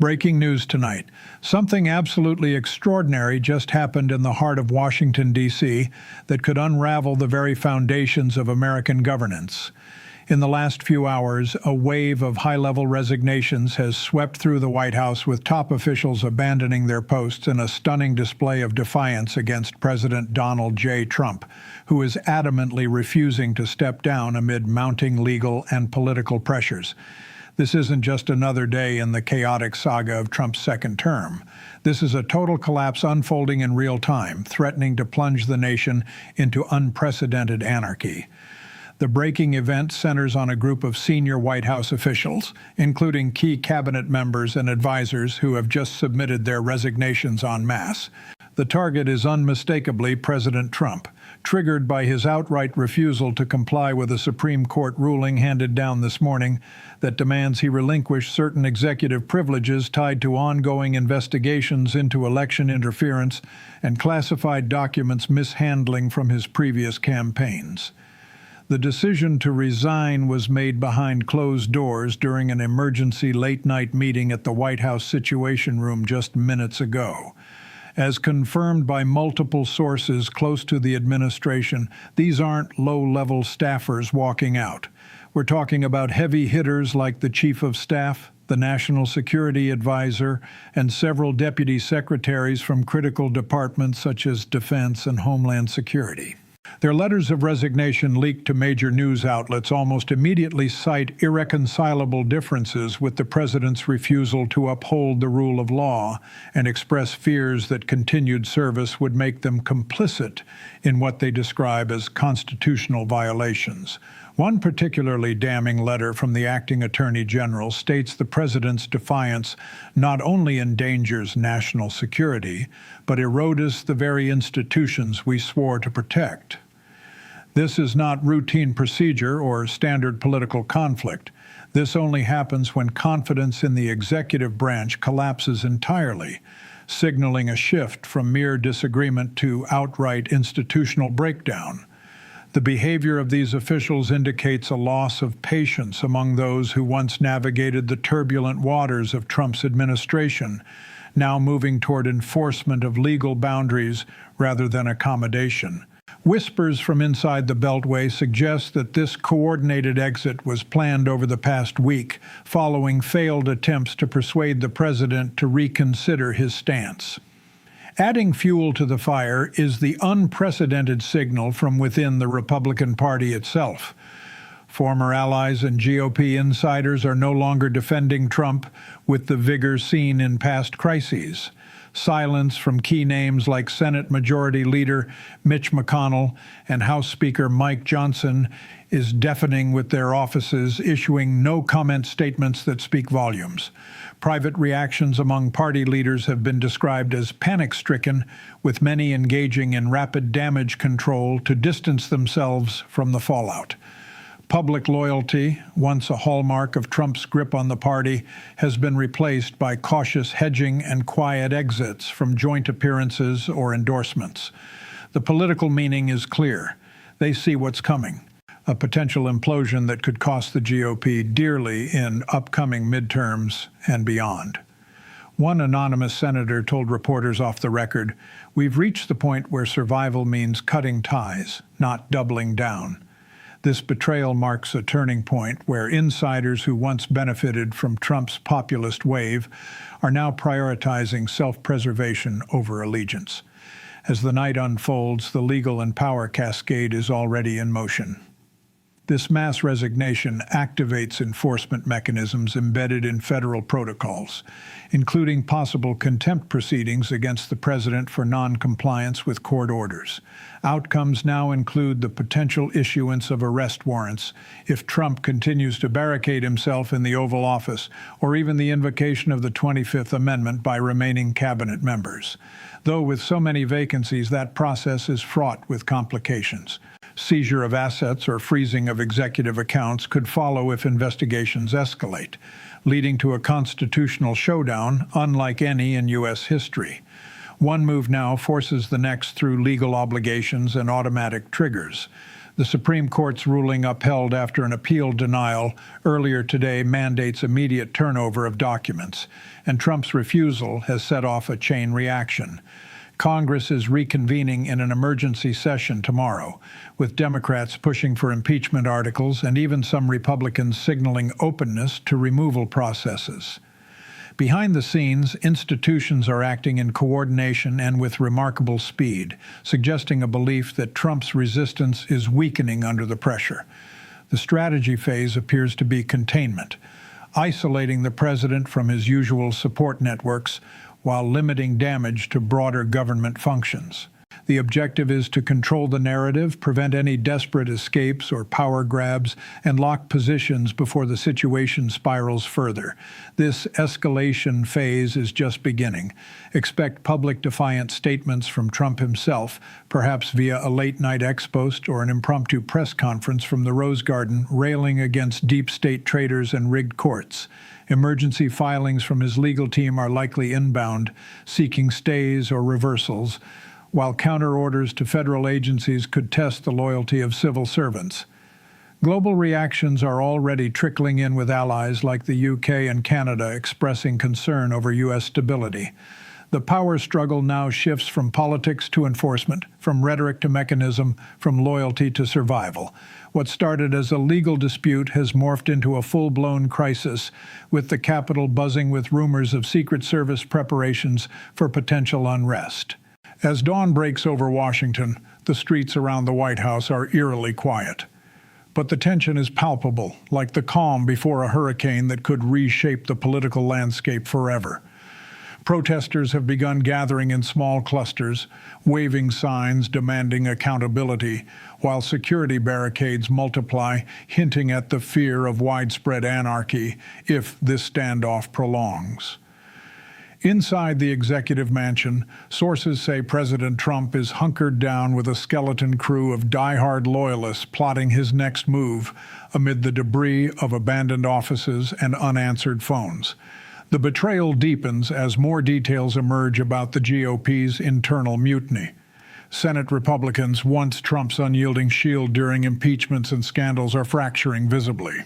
Breaking news tonight. Something absolutely extraordinary just happened in the heart of Washington, D.C. that could unravel the very foundations of American governance. In the last few hours, a wave of high-level resignations has swept through the White House, with top officials abandoning their posts in a stunning display of defiance against President Donald J. Trump, who is adamantly refusing to step down amid mounting legal and political pressures. This isn't just another day in the chaotic saga of Trump's second term. This is a total collapse unfolding in real time, threatening to plunge the nation into unprecedented anarchy. The breaking event centers on a group of senior White House officials, including key cabinet members and advisors who have just submitted their resignations en masse. The target is unmistakably President Trump, triggered by his outright refusal to comply with a Supreme Court ruling handed down this morning that demands he relinquish certain executive privileges tied to ongoing investigations into election interference and classified documents mishandling from his previous campaigns. The decision to resign was made behind closed doors during an emergency late-night meeting at the White House Situation Room just minutes ago. As confirmed by multiple sources close to the administration, these aren't low-level staffers walking out. We're talking about heavy hitters like the Chief of Staff, the National Security Advisor, and several deputy secretaries from critical departments such as Defense and Homeland Security. Their letters of resignation, leaked to major news outlets, almost immediately cite irreconcilable differences with the president's refusal to uphold the rule of law and express fears that continued service would make them complicit in what they describe as constitutional violations. One particularly damning letter from the acting attorney general states the president's defiance not only endangers national security, but erodes the very institutions we swore to protect. This is not routine procedure or standard political conflict. This only happens when confidence in the executive branch collapses entirely, signaling a shift from mere disagreement to outright institutional breakdown. The behavior of these officials indicates a loss of patience among those who once navigated the turbulent waters of Trump's administration, now moving toward enforcement of legal boundaries rather than accommodation. Whispers from inside the Beltway suggest that this coordinated exit was planned over the past week, following failed attempts to persuade the president to reconsider his stance. Adding fuel to the fire is the unprecedented signal from within the Republican Party itself. Former allies and GOP insiders are no longer defending Trump with the vigor seen in past crises. Silence from key names like Senate Majority Leader Mitch McConnell and House Speaker Mike Johnson is deafening, with their offices issuing no-comment statements that speak volumes. Private reactions among party leaders have been described as panic-stricken, with many engaging in rapid damage control to distance themselves from the fallout. Public loyalty, once a hallmark of Trump's grip on the party, has been replaced by cautious hedging and quiet exits from joint appearances or endorsements. The political meaning is clear. They see what's coming, a potential implosion that could cost the GOP dearly in upcoming midterms and beyond. One anonymous senator told reporters off the record, "We've reached the point where survival means cutting ties, not doubling down." This betrayal marks a turning point where insiders who once benefited from Trump's populist wave are now prioritizing self-preservation over allegiance. As the night unfolds, the legal and power cascade is already in motion. This mass resignation activates enforcement mechanisms embedded in federal protocols, including possible contempt proceedings against the president for non-compliance with court orders. Outcomes now include the potential issuance of arrest warrants if Trump continues to barricade himself in the Oval Office, or even the invocation of the 25th Amendment by remaining cabinet members. Though with so many vacancies, that process is fraught with complications. Seizure of assets or freezing of executive accounts could follow if investigations escalate, leading to a constitutional showdown unlike any in U.S. history. One move now forces the next through legal obligations and automatic triggers. The Supreme Court's ruling, upheld after an appeal denial earlier today, mandates immediate turnover of documents, and Trump's refusal has set off a chain reaction. Congress is reconvening in an emergency session tomorrow, with Democrats pushing for impeachment articles and even some Republicans signaling openness to removal processes. Behind the scenes, institutions are acting in coordination and with remarkable speed, suggesting a belief that Trump's resistance is weakening under the pressure. The strategy phase appears to be containment, isolating the president from his usual support networks while limiting damage to broader government functions. The objective is to control the narrative, prevent any desperate escapes or power grabs, and lock positions before the situation spirals further. This escalation phase is just beginning. Expect public defiant statements from Trump himself, perhaps via a late-night ex-post or an impromptu press conference from the Rose Garden, railing against deep state traitors and rigged courts. Emergency filings from his legal team are likely inbound, seeking stays or reversals, while counter-orders to federal agencies could test the loyalty of civil servants. Global reactions are already trickling in, with allies like the UK and Canada expressing concern over U.S. stability. The power struggle now shifts from politics to enforcement, from rhetoric to mechanism, from loyalty to survival. What started as a legal dispute has morphed into a full-blown crisis, with the Capitol buzzing with rumors of Secret Service preparations for potential unrest. As dawn breaks over Washington, the streets around the White House are eerily quiet. But the tension is palpable, like the calm before a hurricane that could reshape the political landscape forever. Protesters have begun gathering in small clusters, waving signs demanding accountability, while security barricades multiply, hinting at the fear of widespread anarchy if this standoff prolongs. Inside the executive mansion, sources say President Trump is hunkered down with a skeleton crew of die-hard loyalists plotting his next move amid the debris of abandoned offices and unanswered phones. The betrayal deepens as more details emerge about the GOP's internal mutiny. Senate Republicans, once Trump's unyielding shield during impeachments and scandals, are fracturing visibly.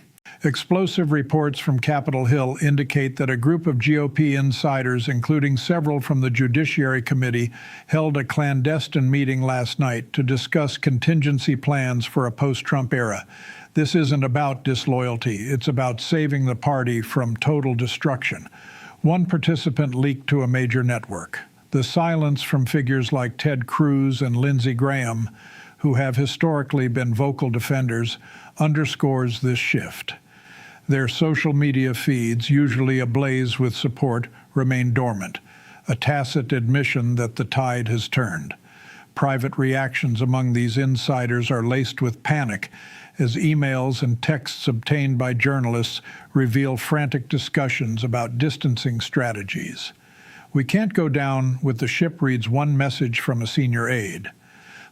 Explosive reports from Capitol Hill indicate that a group of GOP insiders, including several from the Judiciary Committee, held a clandestine meeting last night to discuss contingency plans for a post-Trump era. This isn't about disloyalty. It's about saving the party from total destruction. One participant leaked to a major network. The silence from figures like Ted Cruz and Lindsey Graham, who have historically been vocal defenders, underscores this shift. Their social media feeds, usually ablaze with support, remain dormant, a tacit admission that the tide has turned. Private reactions among these insiders are laced with panic, as emails and texts obtained by journalists reveal frantic discussions about distancing strategies. "We can't go down with the ship," reads one message from a senior aide.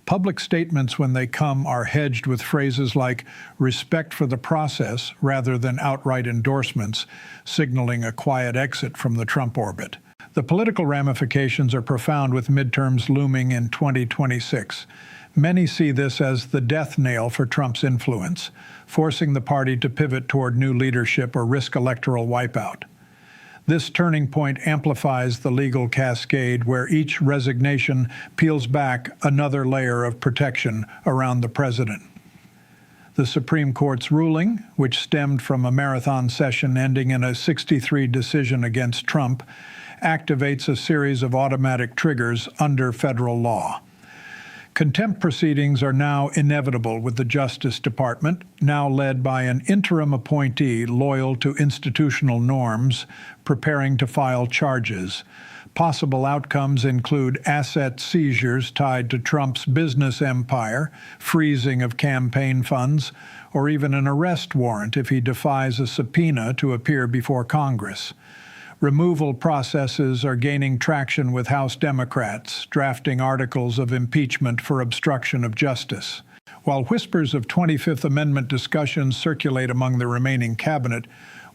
Public statements, when they come, are hedged with phrases like respect for the process rather than outright endorsements, signaling a quiet exit from the Trump orbit. The political ramifications are profound, with midterms looming in 2026. Many see this as the death nail for Trump's influence, forcing the party to pivot toward new leadership or risk electoral wipeout. This turning point amplifies the legal cascade, where each resignation peels back another layer of protection around the president. The Supreme Court's ruling, which stemmed from a marathon session ending in a 6-3 decision against Trump, activates a series of automatic triggers under federal law. Contempt proceedings are now inevitable, with the Justice Department, now led by an interim appointee loyal to institutional norms, preparing to file charges. Possible outcomes include asset seizures tied to Trump's business empire, freezing of campaign funds, or even an arrest warrant if he defies a subpoena to appear before Congress. Removal processes are gaining traction, with House Democrats drafting articles of impeachment for obstruction of justice. While whispers of 25th Amendment discussions circulate among the remaining cabinet,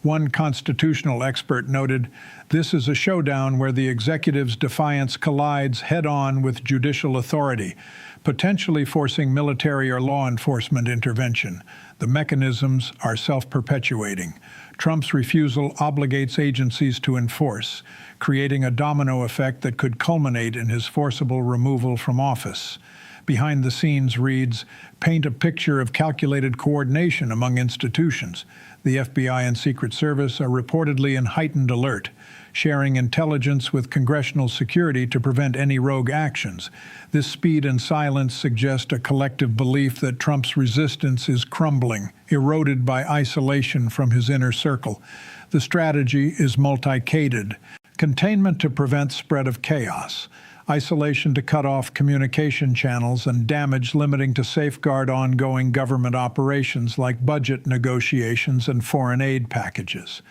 One constitutional expert noted, "This is a showdown where the executive's defiance collides head-on with judicial authority, potentially forcing military or law enforcement intervention. The mechanisms are self-perpetuating. Trump's refusal obligates agencies to enforce, creating a domino effect that could culminate in his forcible removal from office." Behind the scenes reads, "Paint a picture of calculated coordination among institutions. The FBI and Secret Service are reportedly in heightened alert, sharing intelligence with congressional security to prevent any rogue actions. This speed and silence suggest a collective belief that Trump's resistance is crumbling, eroded by isolation from his inner circle. The strategy is multi-caded. Containment to prevent spread of chaos. Isolation to cut off communication channels, and damage limiting to safeguard ongoing government operations like budget negotiations and foreign aid packages.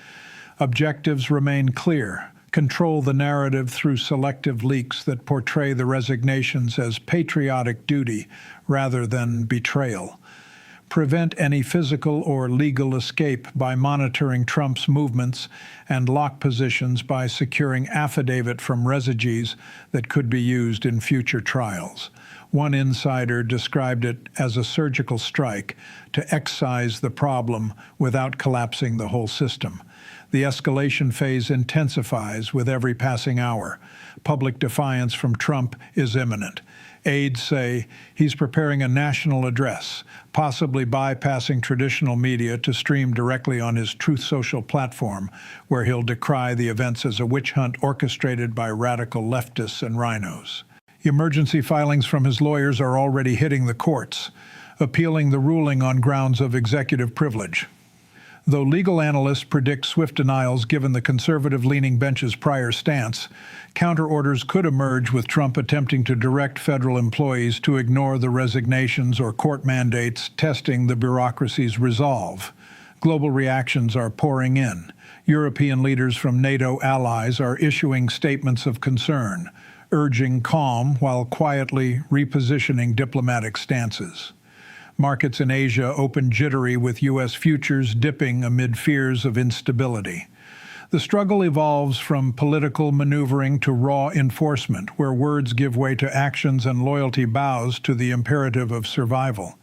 Objectives remain clear. Control the narrative through selective leaks that portray the resignations as patriotic duty rather than betrayal. Prevent any physical or legal escape by monitoring Trump's movements, and lock positions by securing affidavit from residues that could be used in future trials. One insider described it as a surgical strike to excise the problem without collapsing the whole system. The escalation phase intensifies with every passing hour. Public defiance from Trump is imminent. Aides say he's preparing a national address, possibly bypassing traditional media to stream directly on his Truth Social platform, where he'll decry the events as a witch hunt orchestrated by radical leftists and rhinos. Emergency filings from his lawyers are already hitting the courts, appealing the ruling on grounds of executive privilege. Though legal analysts predict swift denials given the conservative-leaning bench's prior stance, counterorders could emerge with Trump attempting to direct federal employees to ignore the resignations or court mandates, testing the bureaucracy's resolve. Global reactions are pouring in. European leaders from NATO allies are issuing statements of concern, urging calm while quietly repositioning diplomatic stances. Markets in Asia open jittery with U.S. futures dipping amid fears of instability. The struggle evolves from political maneuvering to raw enforcement, where words give way to actions and loyalty bows to the imperative of survival.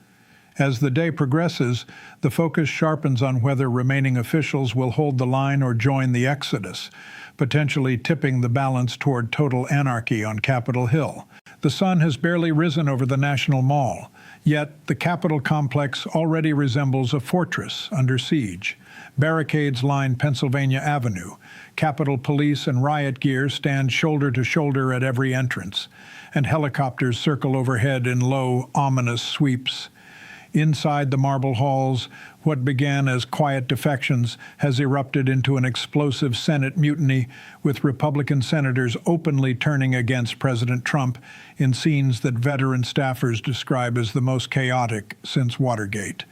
As the day progresses, the focus sharpens on whether remaining officials will hold the line or join the exodus, potentially tipping the balance toward total anarchy on Capitol Hill. The sun has barely risen over the National Mall, yet the Capitol complex already resembles a fortress under siege. Barricades line Pennsylvania Avenue. Capitol Police and riot gear stand shoulder to shoulder at every entrance, and helicopters circle overhead in low, ominous sweeps. Inside the marble halls, what began as quiet defections has erupted into an explosive Senate mutiny, with Republican senators openly turning against President Trump in scenes that veteran staffers describe as the most chaotic since Watergate.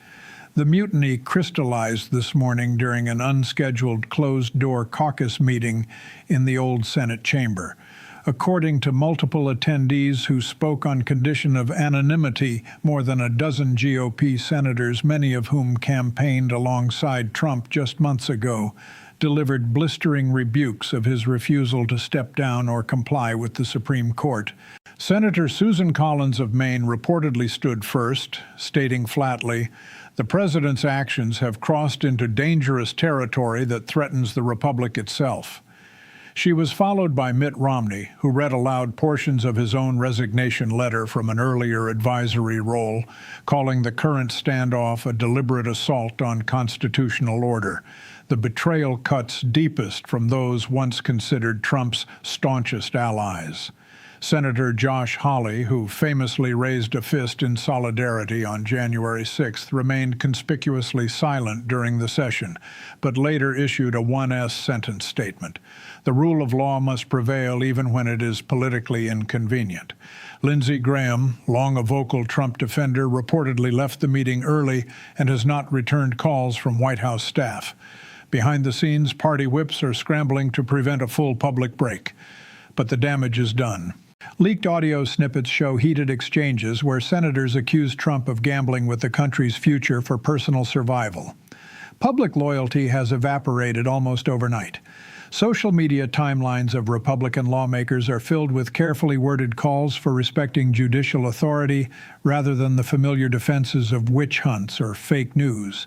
The mutiny crystallized this morning during an unscheduled closed-door caucus meeting in the old Senate chamber. According to multiple attendees who spoke on condition of anonymity, more than a dozen GOP senators, many of whom campaigned alongside Trump just months ago, delivered blistering rebukes of his refusal to step down or comply with the Supreme Court. Senator Susan Collins of Maine reportedly stood first, stating flatly, "The president's actions have crossed into dangerous territory that threatens the republic itself." She was followed by Mitt Romney, who read aloud portions of his own resignation letter from an earlier advisory role, calling the current standoff a deliberate assault on constitutional order. The betrayal cuts deepest from those once considered Trump's staunchest allies. Senator Josh Hawley, who famously raised a fist in solidarity on January 6th, remained conspicuously silent during the session, but later issued a 1S sentence statement. The rule of law must prevail even when it is politically inconvenient. Lindsey Graham, long a vocal Trump defender, reportedly left the meeting early and has not returned calls from White House staff. Behind the scenes, party whips are scrambling to prevent a full public break. But the damage is done. Leaked audio snippets show heated exchanges where senators accuse Trump of gambling with the country's future for personal survival. Public loyalty has evaporated almost overnight. Social media timelines of Republican lawmakers are filled with carefully worded calls for respecting judicial authority rather than the familiar defenses of witch hunts or fake news.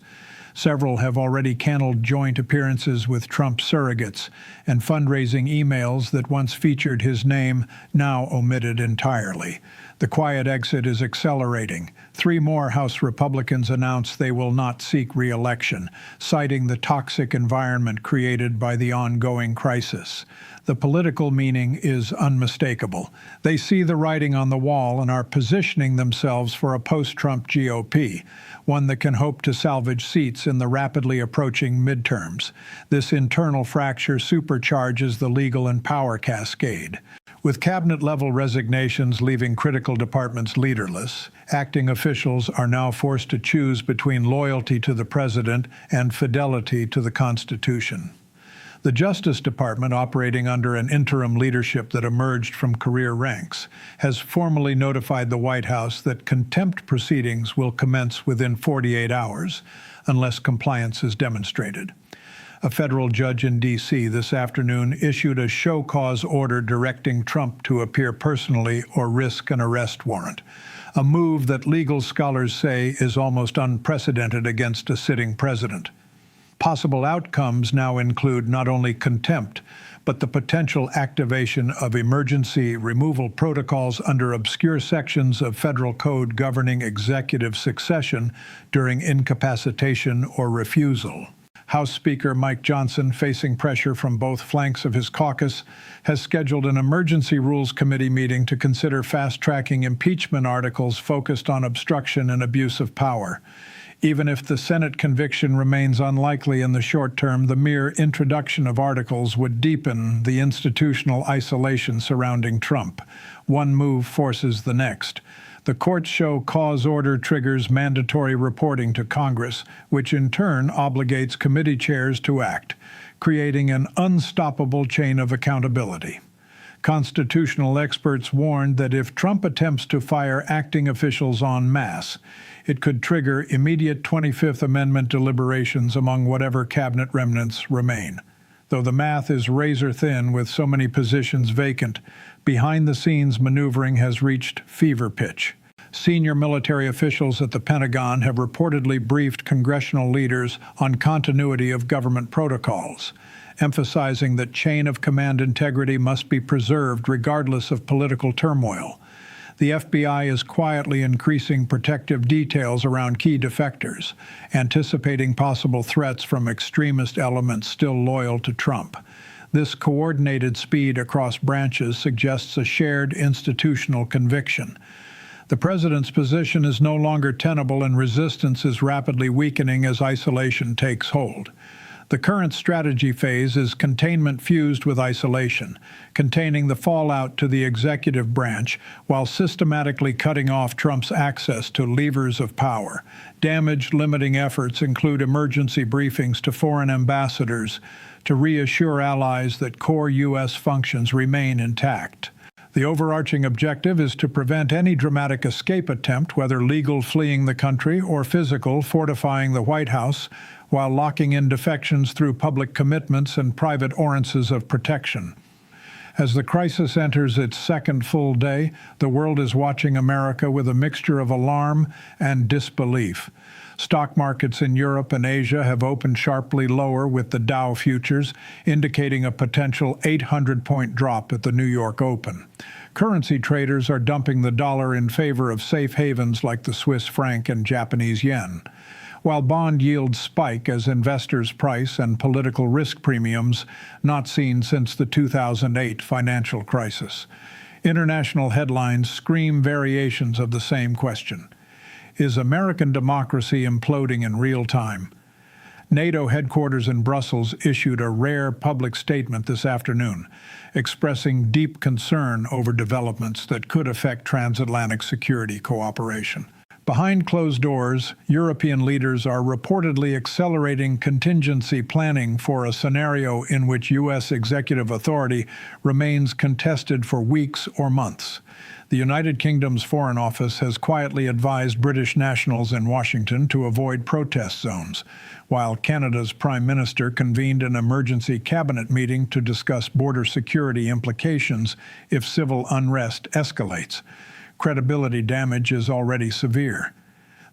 Several have already canceled joint appearances with Trump surrogates, and fundraising emails that once featured his name now omitted entirely. The quiet exit is accelerating. 3 more House Republicans announced they will not seek re-election, citing the toxic environment created by the ongoing crisis. The political meaning is unmistakable. They see the writing on the wall and are positioning themselves for a post-Trump GOP, one that can hope to salvage seats in the rapidly approaching midterms. This internal fracture supercharges the legal and power cascade. With cabinet-level resignations leaving critical departments leaderless, acting officials are now forced to choose between loyalty to the president and fidelity to the Constitution. The Justice Department, operating under an interim leadership that emerged from career ranks, has formally notified the White House that contempt proceedings will commence within 48 hours, unless compliance is demonstrated. A federal judge in D.C. this afternoon issued a show cause order directing Trump to appear personally or risk an arrest warrant, a move that legal scholars say is almost unprecedented against a sitting president. Possible outcomes now include not only contempt, but the potential activation of emergency removal protocols under obscure sections of federal code governing executive succession during incapacitation or refusal. House Speaker Mike Johnson, facing pressure from both flanks of his caucus, has scheduled an Emergency Rules Committee meeting to consider fast-tracking impeachment articles focused on obstruction and abuse of power. Even if the Senate conviction remains unlikely in the short term, the mere introduction of articles would deepen the institutional isolation surrounding Trump. One move forces the next. The court's show cause order triggers mandatory reporting to Congress, which in turn obligates committee chairs to act, creating an unstoppable chain of accountability. Constitutional experts warned that if Trump attempts to fire acting officials en masse, it could trigger immediate 25th Amendment deliberations among whatever cabinet remnants remain. Though the math is razor thin with so many positions vacant, behind-the-scenes maneuvering has reached fever pitch. Senior military officials at the Pentagon have reportedly briefed congressional leaders on continuity of government protocols, emphasizing that chain of command integrity must be preserved regardless of political turmoil. The FBI is quietly increasing protective details around key defectors, anticipating possible threats from extremist elements still loyal to Trump. This coordinated speed across branches suggests a shared institutional conviction. The president's position is no longer tenable, and resistance is rapidly weakening as isolation takes hold. The current strategy phase is containment fused with isolation, containing the fallout to the executive branch while systematically cutting off Trump's access to levers of power. Damage-limiting efforts include emergency briefings to foreign ambassadors to reassure allies that core U.S. functions remain intact. The overarching objective is to prevent any dramatic escape attempt, whether legal fleeing the country or physical fortifying the White House, while locking in defections through public commitments and private assurances of protection. As the crisis enters its second full day, the world is watching America with a mixture of alarm and disbelief. Stock markets in Europe and Asia have opened sharply lower, with the Dow futures indicating a potential 800-point drop at the New York Open. Currency traders are dumping the dollar in favor of safe havens like the Swiss franc and Japanese yen, while bond yields spike as investors price and political risk premiums not seen since the 2008 financial crisis. International headlines scream variations of the same question. Is American democracy imploding in real time? NATO headquarters in Brussels issued a rare public statement this afternoon, expressing deep concern over developments that could affect transatlantic security cooperation. Behind closed doors, European leaders are reportedly accelerating contingency planning for a scenario in which U.S. executive authority remains contested for weeks or months. The United Kingdom's Foreign Office has quietly advised British nationals in Washington to avoid protest zones, while Canada's Prime Minister convened an emergency cabinet meeting to discuss border security implications if civil unrest escalates. Credibility damage is already severe.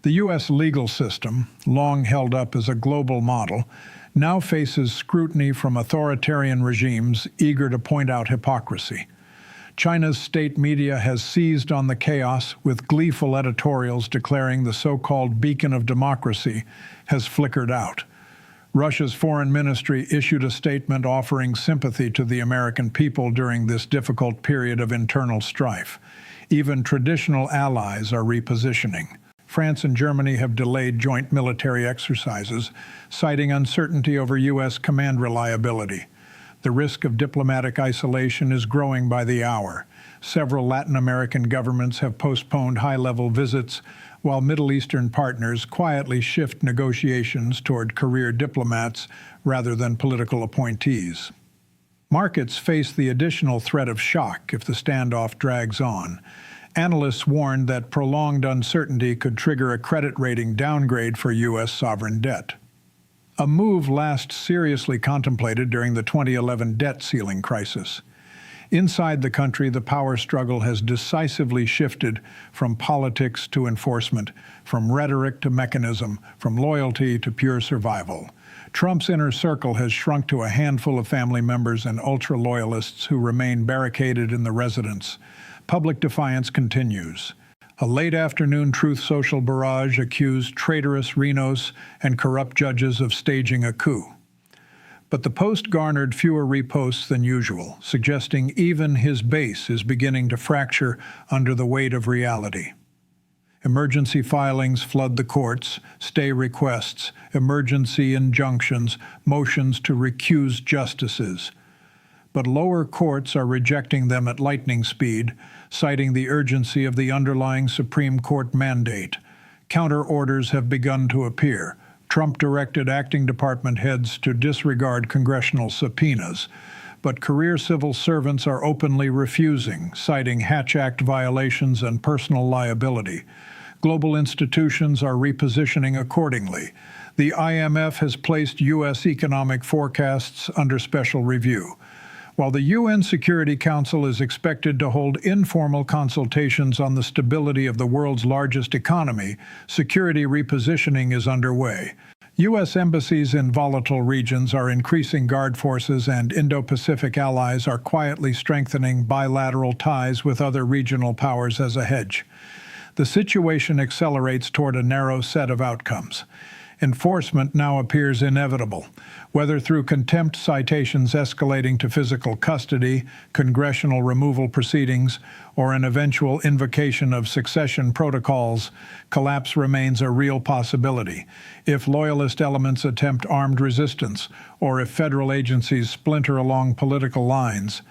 The U.S. legal system, long held up as a global model, now faces scrutiny from authoritarian regimes eager to point out hypocrisy. China's state media has seized on the chaos, with gleeful editorials declaring the so-called beacon of democracy has flickered out. Russia's foreign ministry issued a statement offering sympathy to the American people during this difficult period of internal strife. Even traditional allies are repositioning. France and Germany have delayed joint military exercises, citing uncertainty over U.S. command reliability. The risk of diplomatic isolation is growing by the hour. Several Latin American governments have postponed high-level visits, while Middle Eastern partners quietly shift negotiations toward career diplomats rather than political appointees. Markets face the additional threat of shock if the standoff drags on. Analysts warned that prolonged uncertainty could trigger a credit rating downgrade for U.S. sovereign debt. A move last seriously contemplated during the 2011 debt ceiling crisis. Inside the country, the power struggle has decisively shifted from politics to enforcement, from rhetoric to mechanism, from loyalty to pure survival. Trump's inner circle has shrunk to a handful of family members and ultra-loyalists who remain barricaded in the residence. Public defiance continues. A late afternoon Truth Social barrage accused traitorous Renos and corrupt judges of staging a coup. But the post garnered fewer reposts than usual, suggesting even his base is beginning to fracture under the weight of reality. Emergency filings flood the courts, stay requests, emergency injunctions, motions to recuse justices. But lower courts are rejecting them at lightning speed, citing the urgency of the underlying Supreme Court mandate. Counter orders have begun to appear. Trump directed acting department heads to disregard congressional subpoenas, but career civil servants are openly refusing, citing Hatch Act violations and personal liability. Global institutions are repositioning accordingly. The IMF has placed U.S. economic forecasts under special review. While the UN Security Council is expected to hold informal consultations on the stability of the world's largest economy, security repositioning is underway. U.S. embassies in volatile regions are increasing guard forces, and Indo-Pacific allies are quietly strengthening bilateral ties with other regional powers as a hedge. The situation accelerates toward a narrow set of outcomes. Enforcement now appears inevitable, whether through contempt citations escalating to physical custody, congressional removal proceedings, or an eventual invocation of succession protocols. Collapse remains a real possibility. If loyalist elements attempt armed resistance, or if federal agencies splinter along political lines,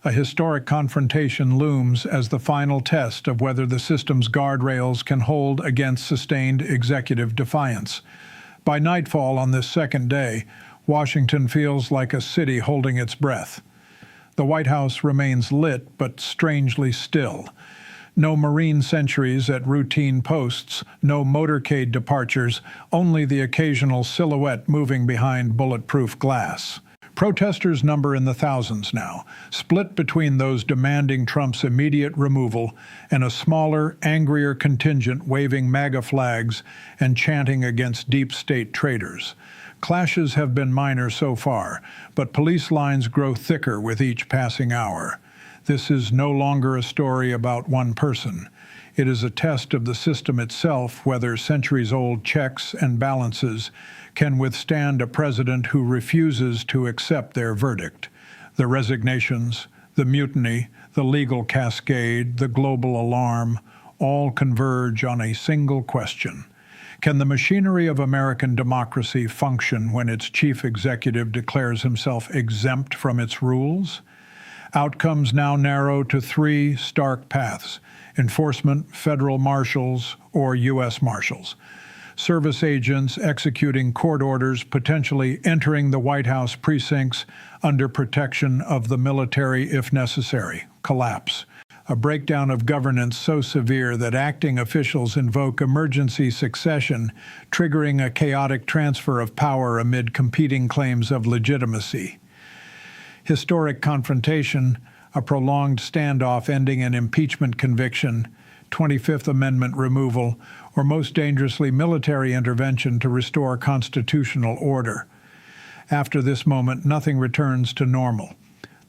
a historic confrontation looms as the final test of whether the system's guardrails can hold against sustained executive defiance. By nightfall on this second day, Washington feels like a city holding its breath. The White House remains lit, but strangely still. No Marine sentries at routine posts, no motorcade departures, only the occasional silhouette moving behind bulletproof glass. Protesters number in the thousands now, split between those demanding Trump's immediate removal and a smaller, angrier contingent waving MAGA flags and chanting against deep state traitors. Clashes have been minor so far, but police lines grow thicker with each passing hour. This is no longer a story about one person. It is a test of the system itself, whether centuries-old checks and balances can withstand a president who refuses to accept their verdict. The resignations, the mutiny, the legal cascade, the global alarm, all converge on a single question. Can the machinery of American democracy function when its chief executive declares himself exempt from its rules? Outcomes now narrow to three stark paths: enforcement, federal marshals, or U.S. Marshals. Service agents executing court orders, potentially entering the White House precincts under protection of the military if necessary. Collapse. A breakdown of governance so severe that acting officials invoke emergency succession, triggering a chaotic transfer of power amid competing claims of legitimacy. Historic confrontation, a prolonged standoff ending in impeachment conviction, 25th Amendment removal, or most dangerously, military intervention to restore constitutional order. After this moment, nothing returns to normal.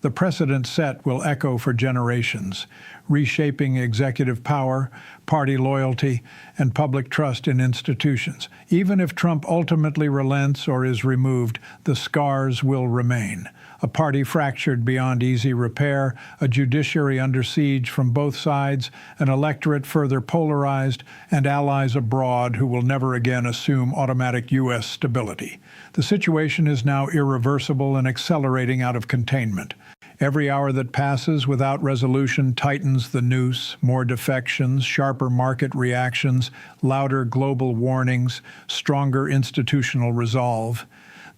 The precedent set will echo for generations, reshaping executive power, party loyalty, and public trust in institutions. Even if Trump ultimately relents or is removed, the scars will remain. A party fractured beyond easy repair, a judiciary under siege from both sides, an electorate further polarized, and allies abroad who will never again assume automatic U.S. stability. The situation is now irreversible and accelerating out of containment. Every hour that passes without resolution tightens the noose: more defections, sharper market reactions, louder global warnings, stronger institutional resolve.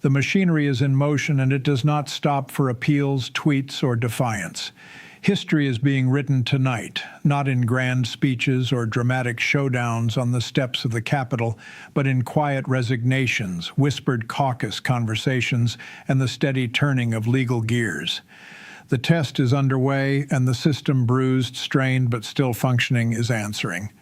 The machinery is in motion, and it does not stop for appeals, tweets, or defiance. History is being written tonight, not in grand speeches or dramatic showdowns on the steps of the Capitol, but in quiet resignations, whispered caucus conversations, and the steady turning of legal gears. The test is underway, and the system, bruised, strained, but still functioning, is answering.